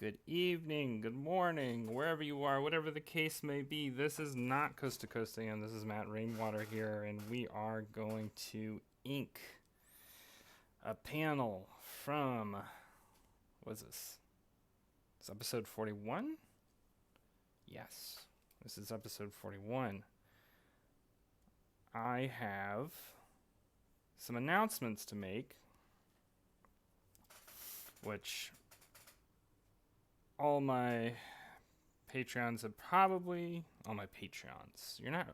good evening, good morning, wherever you are, whatever the case may be. This is not Coast to Coast AM. This is Matt Rainwater here, and we are going to ink a panel from, what is this? It's episode 41? Yes, this is episode 41. I have some announcements to make, which all my Patreons have probably, all my Patreons, you're not,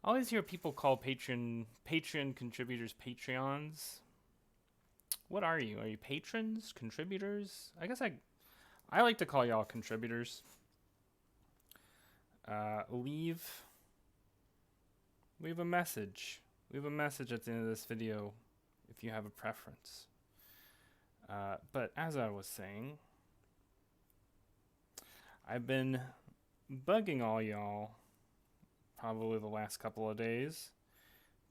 I always hear people call Patreon contributors Patreons. What are you? Are you patrons? Contributors? I guess I like to call y'all contributors. Leave a message. Leave a message at the end of this video if you have a preference. But as I was saying, I've been bugging all y'all probably the last couple of days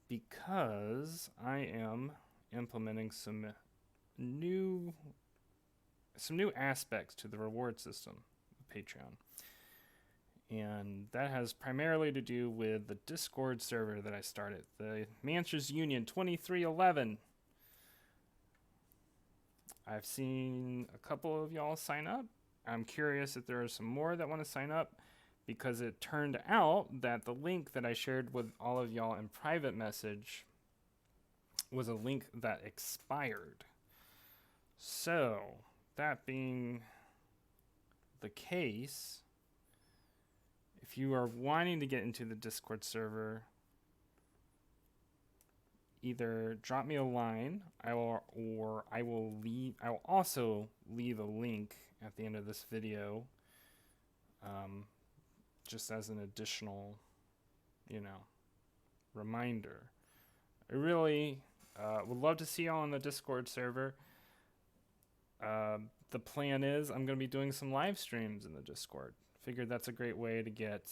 because I am implementing some new aspects to the reward system of Patreon. And that has primarily to do with the Discord server that I started, the Mancers Union 2311. I've seen a couple of y'all sign up. I'm curious if there are some more that want to sign up, because it turned out that the link that I shared with all of y'all in private message was a link that expired. So, that being the case, if you are wanting to get into the Discord server, either drop me a line, I will also leave a link at the end of this video, just as an additional, reminder. I really would love to see y'all on the Discord server. The plan is I'm going to be doing some live streams in the Discord. Figured that's a great way to get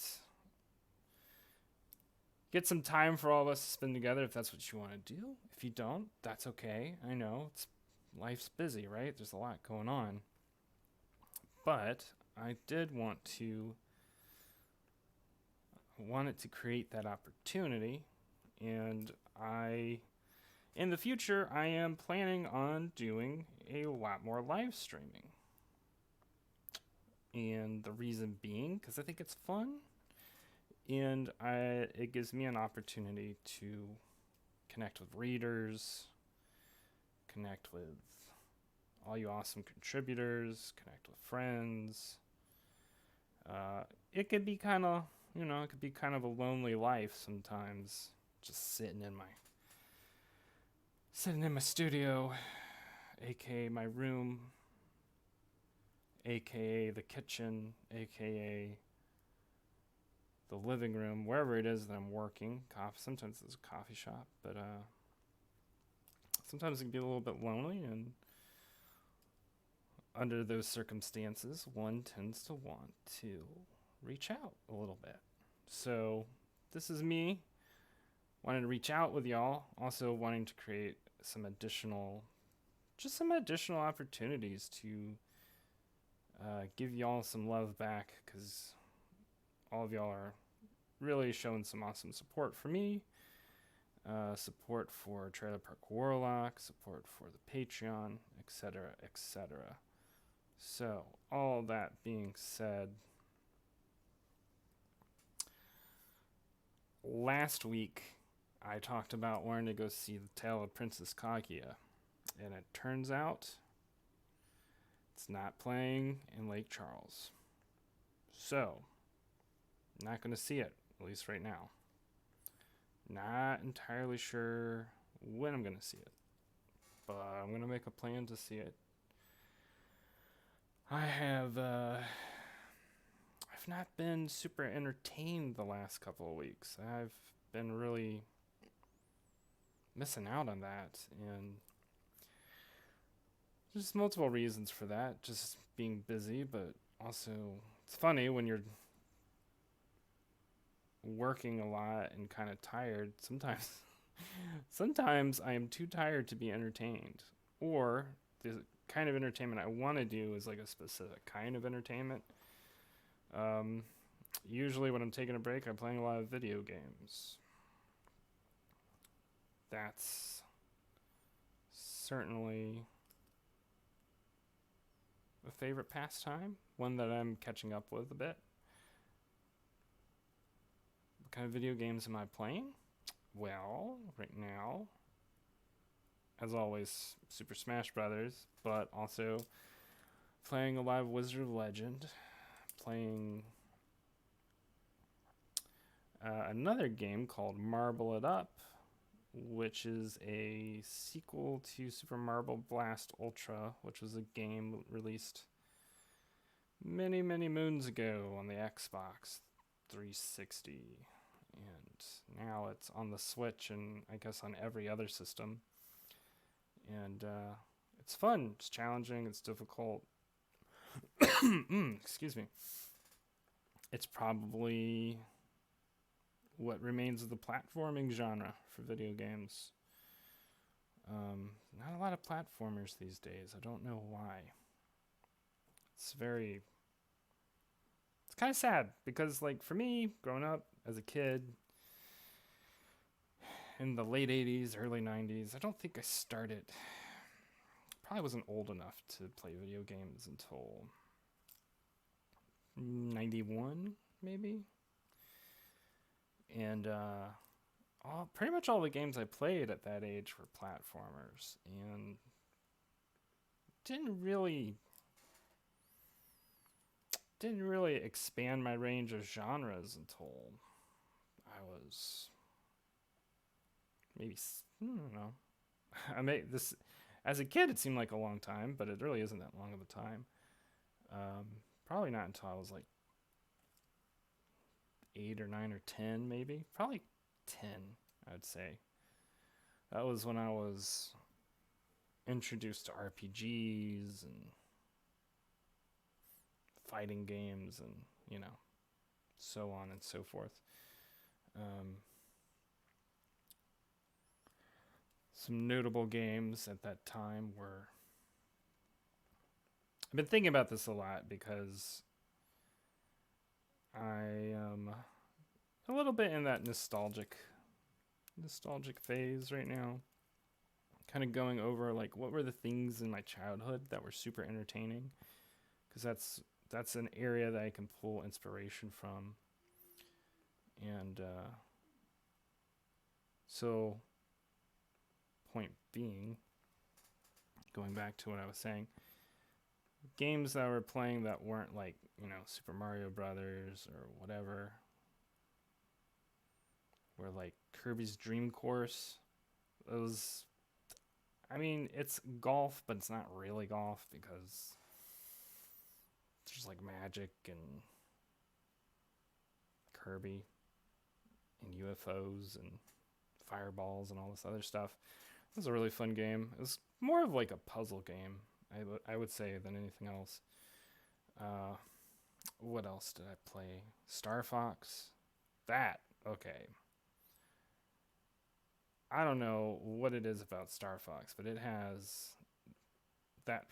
some time for all of us to spend together, if that's what you want to do. If you don't, that's okay. I know life's busy, right? There's a lot going on. But I did wanted to create that opportunity, and in the future, I am planning on doing a lot more live streaming. And the reason being, because I think it's fun, and it gives me an opportunity to connect with readers, connect with all you awesome contributors, connect with friends. It could be kind of, a lonely life sometimes, just sitting in my studio, aka my room, aka the kitchen, aka the living room, wherever it is that I'm working. Sometimes it's a coffee shop, but sometimes it can be a little bit lonely, and under those circumstances, one tends to want to reach out a little bit. So this is me wanting to reach out with y'all, also wanting to create some additional opportunities to give y'all some love back, because all of y'all are really showing some awesome support for me, support for Trailer Park Warlock, support for the Patreon, etc., etc. So, all that being said, last week I talked about wanting to go see The Tale of Princess Kaguya, and it turns out it's not playing in Lake Charles. So, not going to see it, at least right now. Not entirely sure when I'm going to see it, but I'm going to make a plan to see it. I've not been super entertained the last couple of weeks. I've been really missing out on that, and there's multiple reasons for that. Just being busy, but also it's funny when you're working a lot and kind of tired. Sometimes I am too tired to be entertained, or the kind of entertainment I want to do is like a specific kind of entertainment. Usually when I'm taking a break, I'm playing a lot of video games. That's certainly a favorite pastime, one that I'm catching up with a bit. What kind of video games am I playing? Well, right now, as always, Super Smash Brothers, but also playing a lot of Wizard of Legend, playing another game called Marble It Up, which is a sequel to Super Marble Blast Ultra, which was a game released many, many moons ago on the Xbox 360. And now it's on the Switch and I guess on every other system. And it's fun, it's challenging, it's difficult. Excuse me. It's probably what remains of the platforming genre for video games. Not a lot of platformers these days. I don't know why. It's kind of sad because, like, for me, growing up as a kid in the late 80s, early 90s, I don't think I started. Probably wasn't old enough to play video games until 91, maybe. And pretty much all the games I played at that age were platformers, and didn't really expand my range of genres until I was maybe, I don't know. I made this as a kid. It seemed like a long time, but it really isn't that long of a time. Probably not until I was like 8 or 9 or 10, maybe. Probably 10, I would say. That was when I was introduced to RPGs and fighting games and, you know, so on and so forth. Some notable games at that time were... I've been thinking about this a lot because I am a little bit in that nostalgic phase right now. Kind of going over like what were the things in my childhood that were super entertaining, because that's an area that I can pull inspiration from. And so point being, going back to what I was saying, games that we're playing that weren't like, you know, Super Mario Brothers or whatever, were like Kirby's Dream Course. Those, I mean, it's golf, but it's not really golf because there's like magic and Kirby and UFOs and fireballs and all this other stuff. It was a really fun game. It was more of like a puzzle game, I would say, than anything else. What else did I play? Star Fox. Okay. I don't know what it is about Star Fox, but it has that...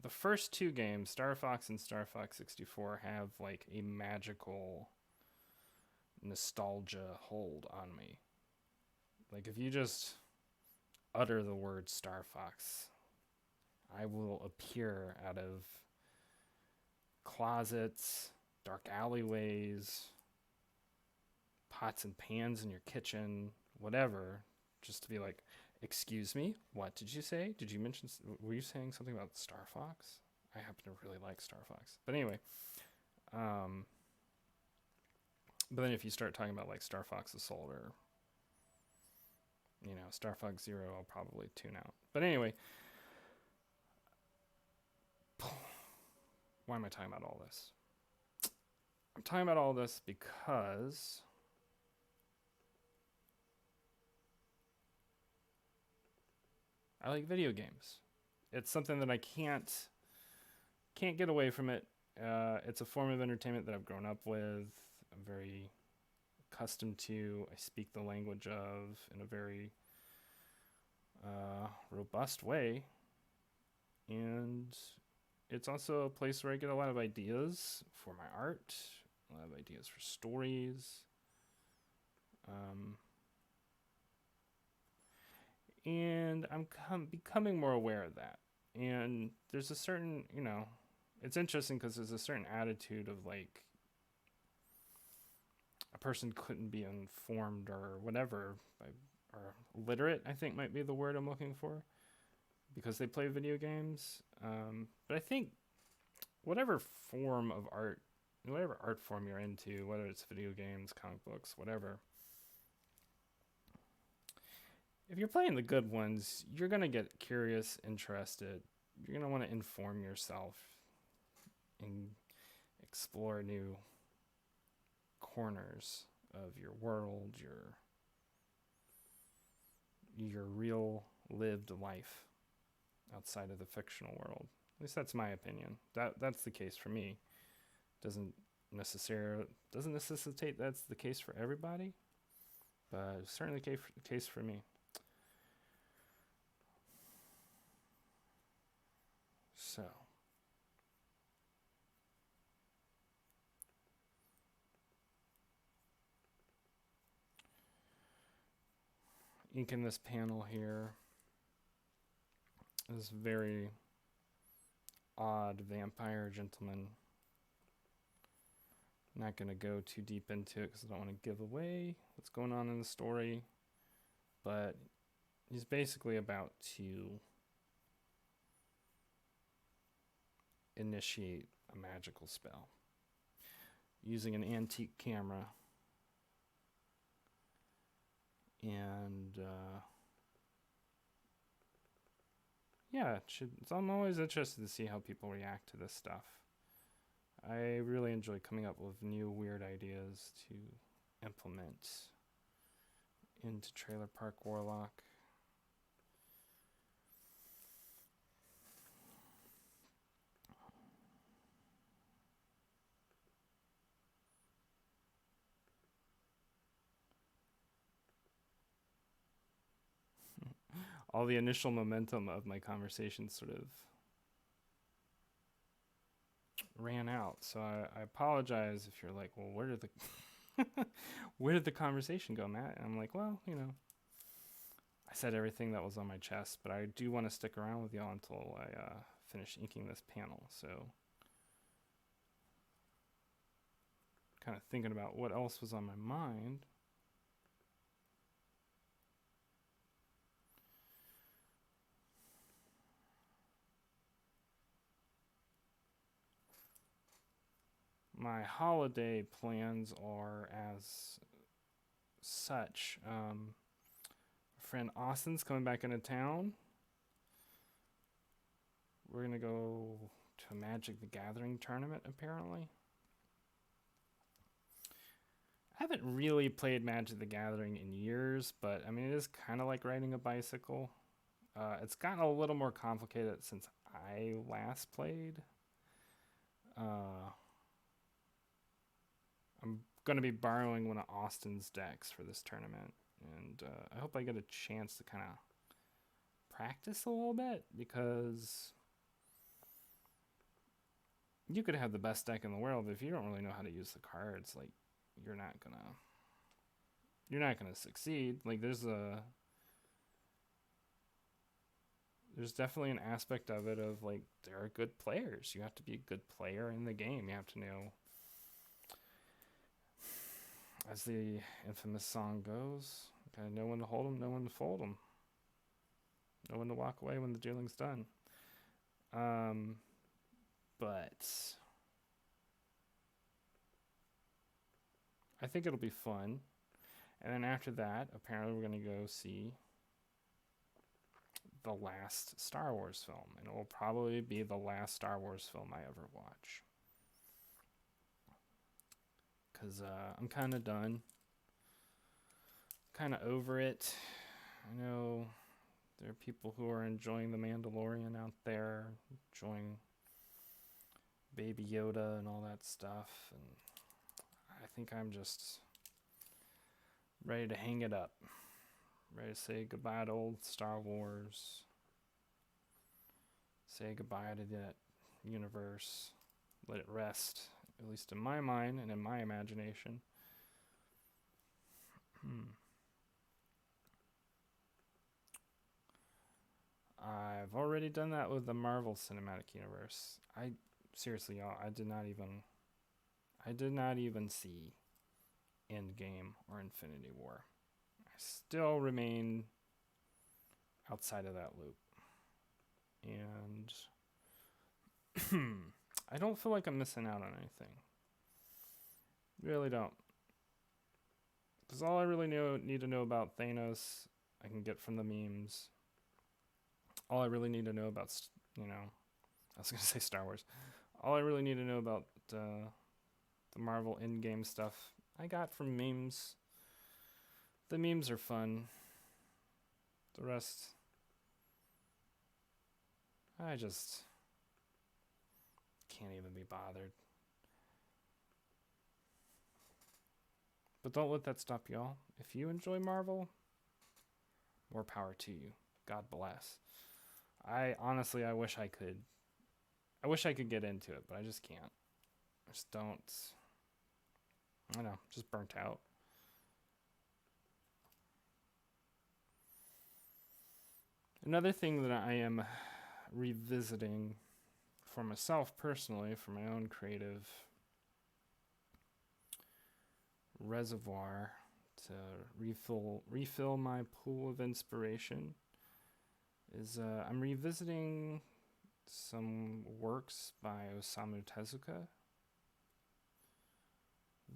the first two games, Star Fox and Star Fox 64, have like a magical nostalgia hold on me. Like, if you just utter the word Star Fox, I will appear out of closets, dark alleyways, pots and pans in your kitchen, whatever, just to be like, excuse me, what did you say? Did you mention, were you saying something about Star Fox? I happen to really like Star Fox. But anyway, but then if you start talking about like Star Fox Assault or, you know, Star Fox Zero, I'll probably tune out. But anyway, why am I talking about all this? I'm talking about all this because I like video games. It's something that I can't get away from it. It's a form of entertainment that I've grown up with. I'm very accustomed to. I speak the language of in a very robust way. And it's also a place where I get a lot of ideas for my art, a lot of ideas for stories. Um, and I'm becoming more aware of that. And there's a certain, it's interesting because there's a certain attitude of like a person couldn't be informed or whatever, or literate, I think might be the word I'm looking for, because they play video games. But I think whatever form of art, whatever art form you're into, whether it's video games, comic books, whatever, if you're playing the good ones, you're going to get curious, interested. You're going to want to inform yourself and explore new corners of your world, your real lived life outside of the fictional world. At least that's my opinion. That's the case for me. Doesn't necessitate that's the case for everybody, but it's certainly the case for me. So, inking this panel here. This very odd vampire gentleman. I'm not going to go too deep into it because I don't want to give away what's going on in the story. But he's basically about to initiate a magical spell using an antique camera. And I'm always interested to see how people react to this stuff. I really enjoy coming up with new weird ideas to implement into Trailer Park Warlock. All the initial momentum of my conversation sort of ran out. So I apologize if you're like, well, where did the conversation go, Matt? And I'm like, well, I said everything that was on my chest, but I do want to stick around with y'all until I finish inking this panel. So kind of thinking about what else was on my mind. My holiday plans are as such. Friend Austin's coming back into town. We're going to go to a Magic the Gathering tournament, apparently. I haven't really played Magic the Gathering in years, but I mean, it is kind of like riding a bicycle. It's gotten a little more complicated since I last played. I'm going to be borrowing one of Austin's decks for this tournament, and I hope I get a chance to kind of practice a little bit, because you could have the best deck in the world, but if you don't really know how to use the cards, like, you're not gonna succeed. Like, there's definitely an aspect of it of like, there are good players. You have to be a good player in the game. You have to know, as the infamous song goes, gotta know when to hold them, know when to fold them, know when to walk away when the dealing's done. But I think it'll be fun. And then after that, apparently we're going to go see the last Star Wars film. And it will probably be the last Star Wars film I ever watch. Because I'm kind of done. Kind of over it. I know there are people who are enjoying The Mandalorian out there. Enjoying Baby Yoda and all that stuff. And I think I'm just ready to hang it up. Ready to say goodbye to old Star Wars. Say goodbye to that universe. Let it rest, at least in my mind and in my imagination. I've already done that with the Marvel Cinematic Universe. Seriously, y'all, I did not even see Endgame or Infinity War. I still remain outside of that loop. And I don't feel like I'm missing out on anything. Really don't. Because all I really need to know about Thanos, I can get from the memes. All I really need to know about, I was going to say Star Wars. All I really need to know about the Marvel Endgame stuff, I got from memes. The memes are fun. The rest, I just can't even be bothered. But don't let that stop y'all. If you enjoy Marvel, more power to you. God bless. I wish I could. I wish I could get into it, but I just can't. I just don't. I don't know, just burnt out. Another thing that I am revisiting for myself personally, for my own creative reservoir to refill my pool of inspiration, is I'm revisiting some works by Osamu Tezuka,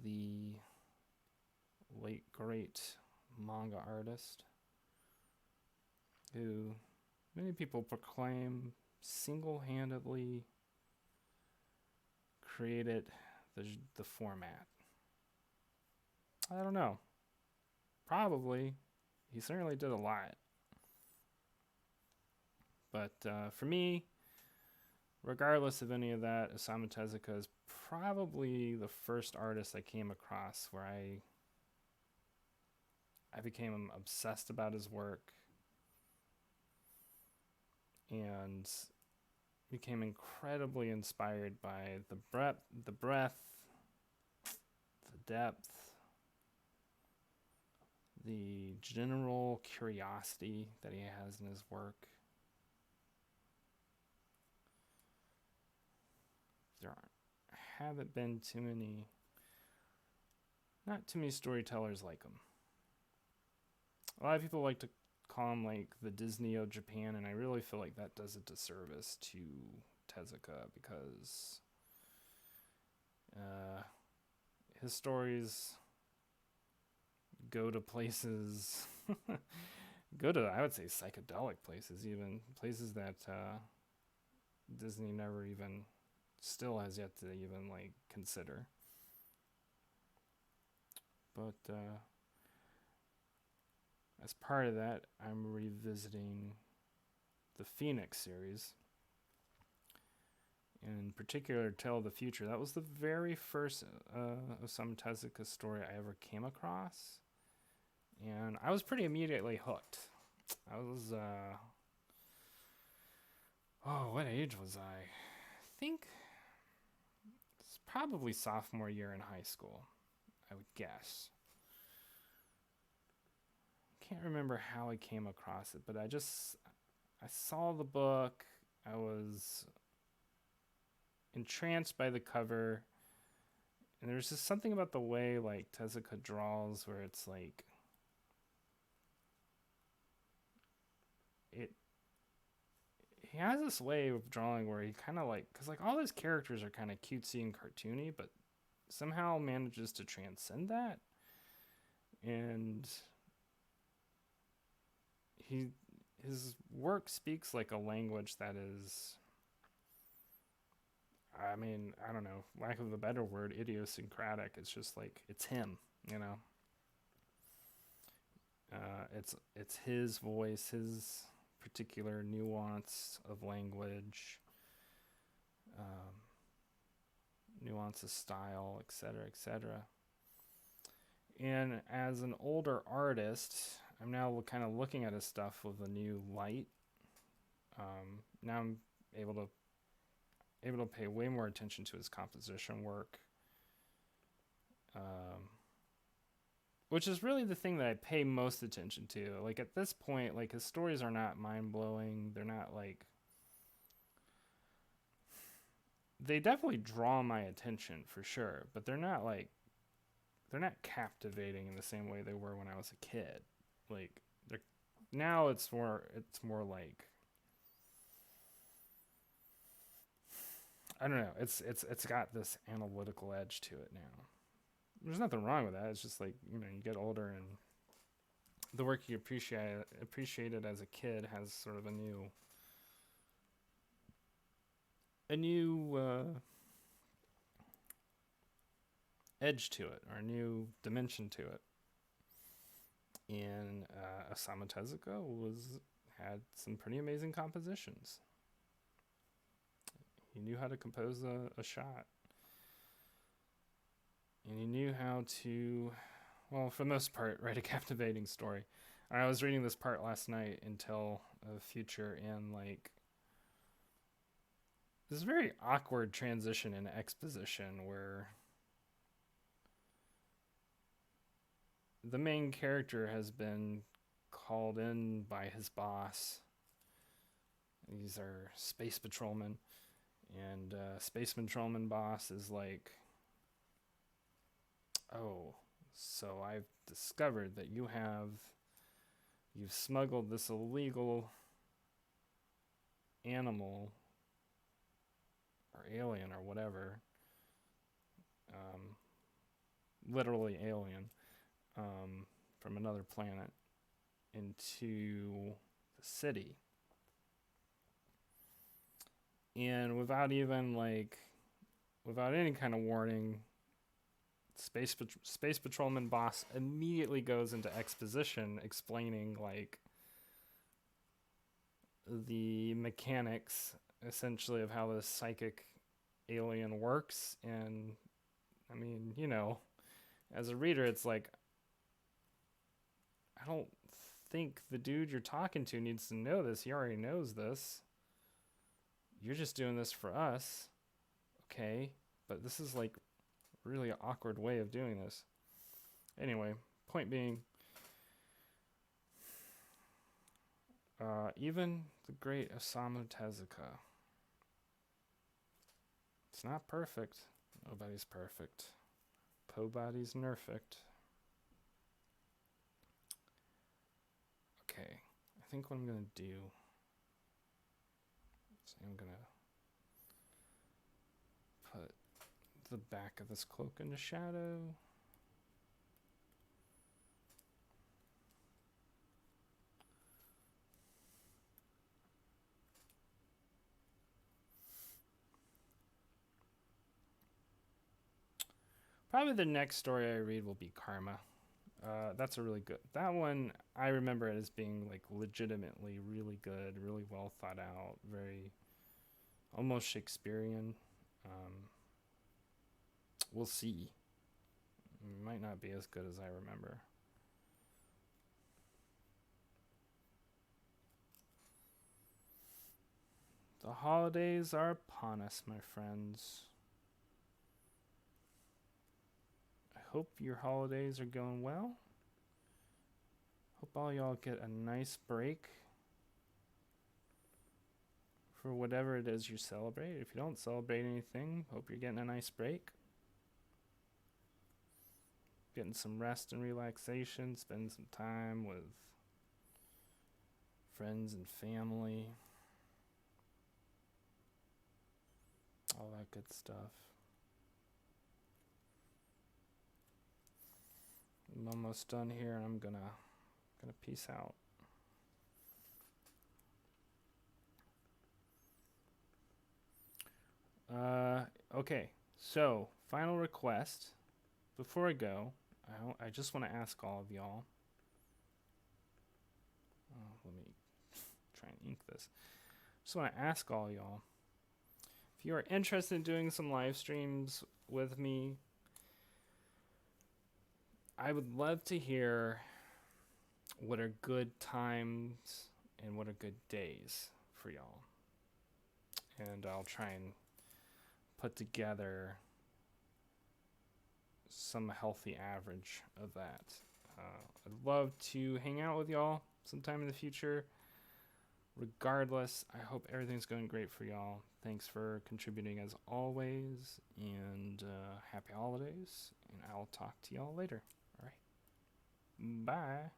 the late great manga artist who many people proclaim single-handedly created the format. I don't know. Probably. He certainly did a lot. But for me, regardless of any of that, Osamu Tezuka is probably the first artist I came across where I became obsessed about his work and became incredibly inspired by the breadth, the depth, the general curiosity that he has in his work. There haven't been not too many storytellers like him. A lot of people like to call him like the Disney of Japan, and I really feel like that does a disservice to Tezuka because his stories go to places, I would say, psychedelic places, even places that Disney never even, still has yet to even like consider. But as part of that, I'm revisiting the Phoenix series, in particular Tale of the Future. That was the very first Osamu Tezuka story I ever came across, and I was pretty immediately hooked. I was what age was I? I think it's probably sophomore year in high school, I would guess. Can't remember how I came across it, but I saw the book. I was entranced by the cover, and there's just something about the way like Tezuka draws where it's like he has this way of drawing where he kind of like, because like all his characters are kind of cutesy and cartoony, but somehow manages to transcend that. And his work speaks like a language that is, I mean, I don't know, lack of a better word, idiosyncratic. It's just like, it's him, you know. It's his voice, his particular nuance of language, nuance of style, etc., etc. And as an older artist, I'm now kind of looking at his stuff with a new light. Now I'm able to pay way more attention to his composition work, which is really the thing that I pay most attention to. Like at this point, like his stories are not mind blowing. They're not like, they definitely draw my attention for sure, but they're not captivating in the same way they were when I was a kid. Like they're now it's more like, I don't know. It's got this analytical edge to it now. There's nothing wrong with that. It's just like, you get older and the work you appreciated as a kid has sort of a new edge to it, or a new dimension to it. And Osamu Tezuka had some pretty amazing compositions. He knew how to compose a shot. And he knew how to, well, for the most part, write a captivating story. And I was reading this part last night until a future, and like this very awkward transition in exposition where the main character has been called in by his boss. These are space patrolmen, and space patrolman boss is like, oh, so I've discovered that you've smuggled this illegal animal or alien or whatever, literally alien, from another planet into the city. And without any kind of warning, Space Patrolman boss immediately goes into exposition explaining like the mechanics essentially of how this psychic alien works. And I mean, as a reader, it's like, I don't think the dude you're talking to needs to know this. He already knows this. You're just doing this for us. Okay. But this is like really awkward way of doing this. Anyway, point being, even the great Osamu Tezuka, it's not perfect. Nobody's perfect. Pobody's nerfect. Okay, I think what I'm gonna do is I'm gonna put the back of this cloak into shadow. Probably the next story I read will be Karma. That's a really good. That one I remember it as being like legitimately really good, really well thought out, very almost Shakespearean. We'll see. It might not be as good as I remember. The holidays are upon us, my friends. I hope your holidays are going well. Hope all y'all get a nice break for whatever it is you celebrate. If you don't celebrate anything, hope you're getting a nice break. Getting some rest and relaxation, spending some time with friends and family. All that good stuff. I'm almost done here. I'm gonna peace out. Okay, so final request. Before I go, I just want to ask all of y'all. Let me try and ink this. Just want to ask all y'all, if you are interested in doing some live streams with me, I would love to hear what are good times and what are good days for y'all. And I'll try and put together some healthy average of that. I'd love to hang out with y'all sometime in the future. Regardless, I hope everything's going great for y'all. Thanks for contributing as always, and happy holidays, and I'll talk to y'all later. All right. Bye.